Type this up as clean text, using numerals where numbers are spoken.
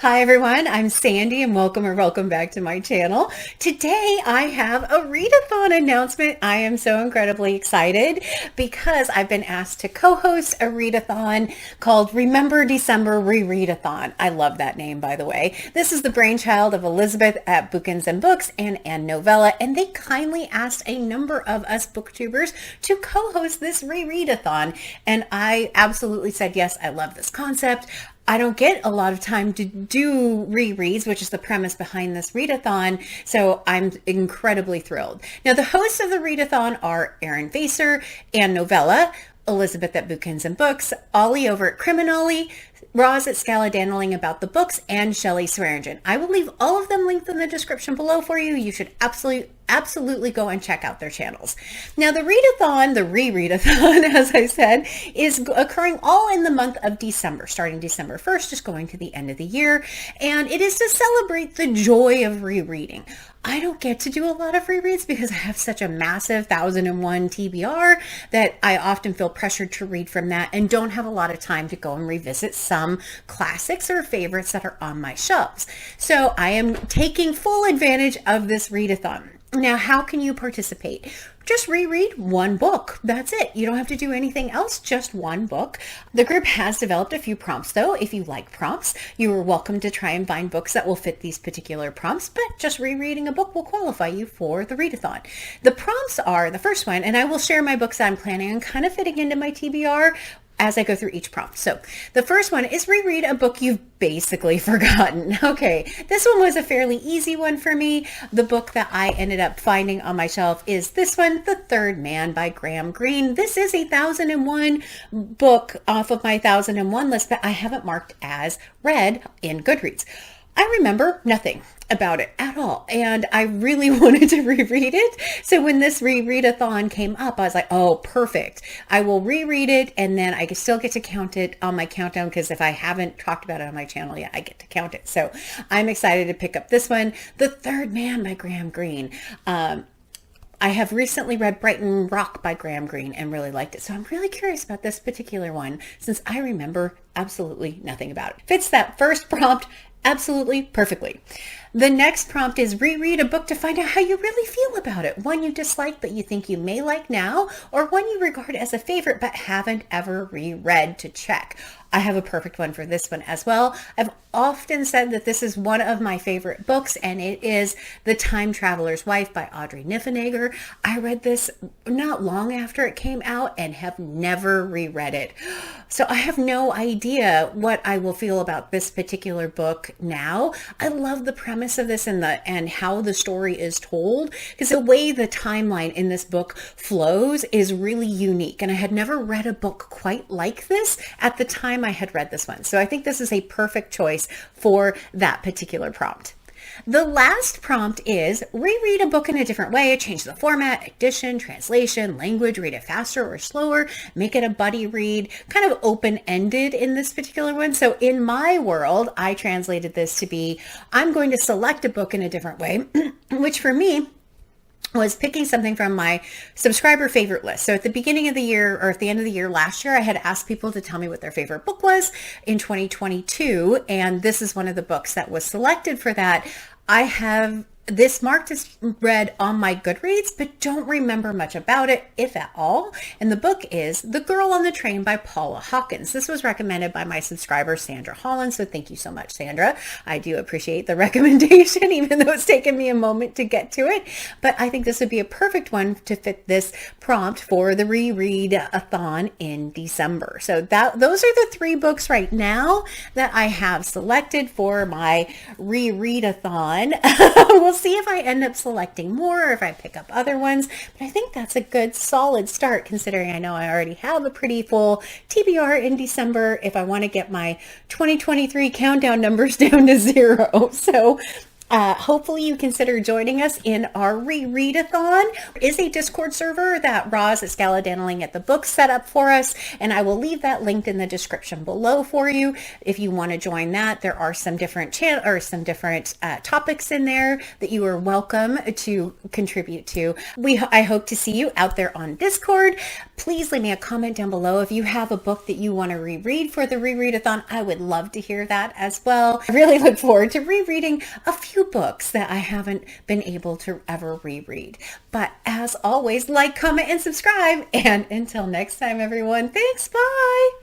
Hi everyone, I'm Sandy and welcome back to my channel. Today I have a readathon announcement. I am so incredibly excited because I've been asked to co-host a readathon called Remember December Rereadathon. I love that name, by the way. This is the brainchild of Elizabeth at Bookins and Books and Ann Novella, and they kindly asked a number of us booktubers to co-host this rereadathon, and I absolutely said yes. I love this concept. I don't get a lot of time to do rereads, which is the premise behind this readathon, so I'm incredibly thrilled. Now, the hosts of the readathon are Erin Vaser, Ann Novella, Elizabeth at Bookins and Books, Ollie over at Criminally, Roz at Scaladandaling about the books, and Shelley Swearingen. I will leave all of them linked in the description below for you. You should absolutely go and check out their channels. Now, the readathon, the rereadathon, as I said, is occurring all in the month of December, starting December 1st, just going to the end of the year. And it is to celebrate the joy of rereading. I don't get to do a lot of rereads because I have such a massive 1001 TBR that I often feel pressured to read from that and don't have a lot of time to go and revisit some classics or favorites that are on my shelves. So I am taking full advantage of this readathon. Now, how can you participate? Just reread one book. That's it. You don't have to do anything else, just one book. The group has developed a few prompts, though. If you like prompts, you are welcome to try and find books that will fit these particular prompts, but just rereading a book will qualify you for the readathon. The prompts are the first one, and I will share my books that I'm planning on kind of fitting into my TBR as I go through each prompt. So the first one is reread a book you've basically forgotten. Okay, this one was a fairly easy one for me. The book that I ended up finding on my shelf is this one, The Third Man by Graham Greene. This is a 1001 book off of my 1001 list, but I haven't marked as read in Goodreads. I remember nothing about it at all, and I really wanted to reread it. So when this rereadathon came up, I was like, oh, perfect. I will reread it, and then I still get to count it on my countdown, because if I haven't talked about it on my channel yet, I get to count it. So I'm excited to pick up this one, The Third Man by Graham Greene. I have recently read Brighton Rock by Graham Greene and really liked it. So I'm really curious about this particular one since I remember absolutely nothing about it. Fits that first prompt absolutely perfectly. The next prompt is reread a book to find out how you really feel about it. One you dislike but you think you may like now, or one you regard as a favorite but haven't ever reread to check. I have a perfect one for this one as well. I've often said that this is one of my favorite books, and it is The Time Traveler's Wife by Audrey Niffenegger. I read this not long after it came out and have never reread it. So I have no idea what I will feel about this particular book now. I love the premise of this and how the story is told, because the way the timeline in this book flows is really unique. And I had never read a book quite like this at the time I had read this one. So I think this is a perfect choice for that particular prompt. The last prompt is reread a book in a different way. Change the format, edition, translation, language, read it faster or slower, make it a buddy read, kind of open-ended in this particular one. So in my world, I translated this to be, I'm going to select a book in a different way, which for me was picking something from my subscriber favorite list. So at the beginning of the year, or at the end of the year last year, I had asked people to tell me what their favorite book was in 2022. And this is one of the books that was selected for that. I have this marked as read on my Goodreads, but don't remember much about it, if at all. And the book is The Girl on the Train by Paula Hawkins. This was recommended by my subscriber, Sandra Holland. So thank you so much, Sandra. I do appreciate the recommendation, even though it's taken me a moment to get to it. But I think this would be a perfect one to fit this prompt for the Rereadathon in December. So those are the three books right now that I have selected for my Rereadathon. We'll see if I end up selecting more or if I pick up other ones, but I think that's a good solid start, considering I know I already have a pretty full TBR in December if I want to get my 2023 countdown numbers down to 0. So hopefully you consider joining us in our Rereadathon. There is a Discord server that Roz at Scaladandaling at the book set up for us, and I will leave that linked in the description below for you if you want to join that. There are some different topics in there that you are welcome to contribute to. I hope to see you out there on Discord. Please leave me a comment down below if you have a book that you want to reread for the Rereadathon. I would love to hear that as well. I really look forward to rereading a few books that I haven't been able to ever reread. But as always, like, comment, and subscribe. And until next time, everyone, thanks. Bye.